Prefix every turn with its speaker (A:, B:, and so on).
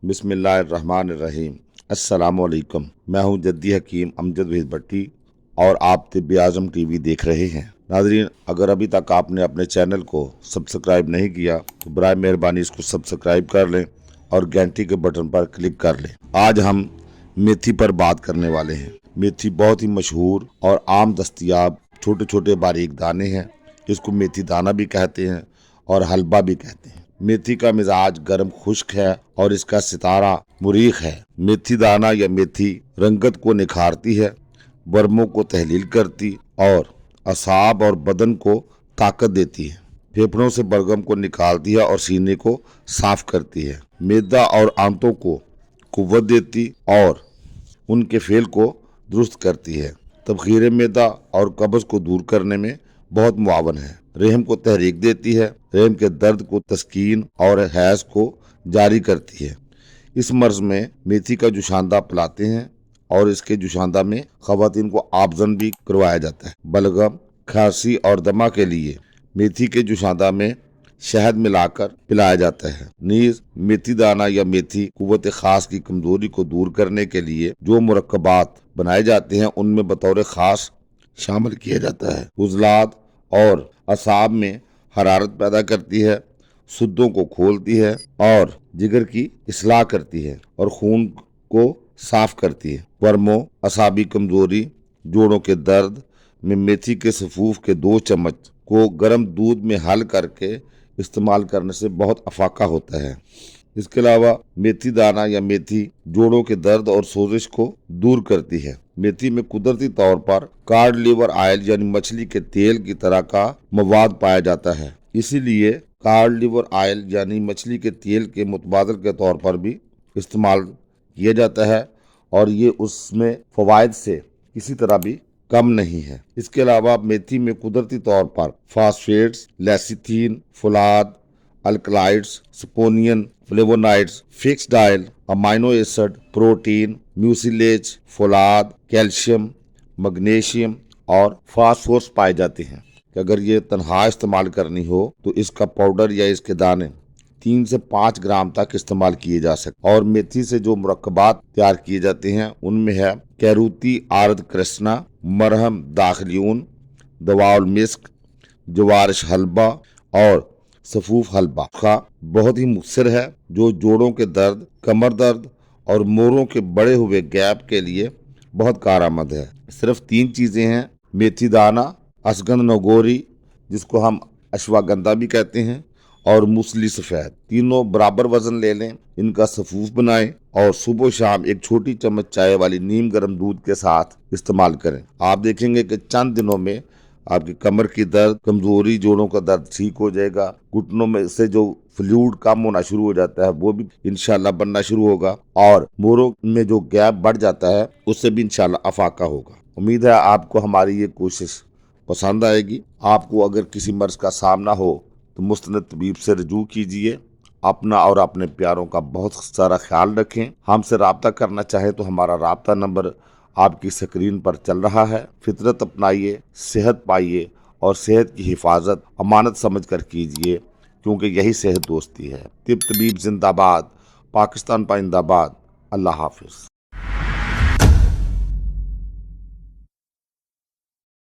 A: बिस्मिल्लाहिर्रहमानिर्रहीम। अस्सलाम वालेकुम। मैं हूं जद्दी हकीम अमजद वहीद भट्टी और आप तिब्बे आज़म टीवी देख रहे हैं। नाज़रीन, अगर अभी तक आपने अपने चैनल को सब्सक्राइब नहीं किया तो बराए मेहरबानी इसको सब्सक्राइब कर लें और घंटी के बटन पर क्लिक कर लें। आज हम मेथी पर बात करने वाले हैं। मेथी बहुत ही मशहूर और आम दस्तयाब छोटे छोटे बारीक दाने हैं। इसको मेथी दाना भी कहते हैं और हलवा भी कहते हैं। मेथी का मिजाज गर्म खुश्क है और इसका सितारा मुरीख है। मेथी दाना या मेथी रंगत को निखारती है, वर्मों को तहलील करती और असाब और बदन को ताकत देती है। फेफड़ों से बलगम को निकालती है और सीने को साफ करती है। मैदा और आंतों को कुव्वत देती और उनके फेल को दुरुस्त करती है। तबखीर मैदा और कब्ज को दूर करने में बहुत मुआवन है। रहम को तहरीक देती है। रहम के दर्द को तस्कीन और हैज को जारी करती है। इस मर्ज में मेथी का जुशांदा पिलाते हैं और इसके जुशांदा में खवातीन को आबजन भी करवाया जाता है। बलगम, खांसी और दमा के लिए मेथी के जुशांदा में शहद मिलाकर पिलाया जाता है। नीज मेथी दाना या मेथी कुव्वत खास की कमजोरी को दूर करने के लिए जो मुरक्कबात बनाए जाते हैं उनमें बतौर खास शामिल किया जाता है। उजलात और असाब में हरारत पैदा करती है, सुद्दों को खोलती है और जिगर की इस्लाह करती है और खून को साफ करती है। वर्मों, असाबी कमजोरी, जोड़ों के दर्द में मेथी के सफूफ के 2 चम्मच को गर्म दूध में हल करके इस्तेमाल करने से बहुत अफाका होता है। इसके अलावा मेथी दाना या मेथी जोड़ों के दर्द और सोजिश को दूर करती है। मेथी में कुदरती तौर पर कार्ड लिवर ऑयल यानी मछली के तेल की तरह का मवाद पाया जाता है। इसीलिए कार्ड लिवर ऑयल यानी मछली के तेल के मुतबादल के तौर पर भी इस्तेमाल किया जाता है और ये उसमें फवायद से किसी तरह भी कम नहीं है। इसके अलावा मेथी में कुदरती तौर पर फास्फेट्स, लेसिथीन, फुलाद, alkaloids, saponin, flavonoids, fixed oil, amino acid, protein, mucilage, फुलाद, कैल्शियम, मैग्नीशियम और फास्फोरस पाए जाते हैं कि अगर ये तनहा इस्तेमाल करनी हो तो इसका पाउडर या इसके दाने 3 से 5 ग्राम तक इस्तेमाल किए जा सकते। और मेथी से जो मुरक्कबात तैयार किए जाते हैं उनमें है कैरूती आर्द कृष्णा, मरहम दाखिलून, दवाउल मिस्क, जवारिश हलवा और सफूफ हलवा का बहुत ही मुखसर है जो जोड़ों के दर्द, कमर दर्द और मोरों के बड़े हुए गैप के लिए बहुत कारआमद है। सिर्फ 3 चीजें हैं, मेथी दाना, असगंध नगोरी जिसको हम अश्वागंधा भी कहते हैं और मूसली सफ़ेद। तीनों बराबर वजन ले लें, इनका सफूफ बनाएं और सुबह शाम एक छोटी चम्मच चाय वाली नीम गर्म दूध के साथ इस्तेमाल करें। आप देखेंगे कि चंद दिनों में आपकी कमर की दर्द, कमजोरी, जोड़ों का दर्द ठीक हो जाएगा। घुटनों में से जो फ्लूइड कम होना शुरू हो जाता है वो भी इंशाल्लाह बनना शुरू होगा और मोरों में जो गैप बढ़ जाता है उससे भी इंशाल्लाह अफाका होगा। उम्मीद है आपको हमारी ये कोशिश पसंद आएगी। आपको अगर किसी मर्ज का सामना हो तो मुस्तनद तबीब से रजू कीजिए। अपना और अपने प्यारों का बहुत सारा ख्याल रखें। हमसे राब्ता करना चाहे तो हमारा राब्ता नंबर आपकी स्क्रीन पर चल रहा है। फितरत अपनाइए, सेहत पाइए और सेहत की हिफाजत अमानत समझकर कीजिए क्योंकि यही सेहत दोस्ती है। तिब तबीब जिंदाबाद, पाकिस्तान पाइंदाबाद। अल्लाह हाफिज।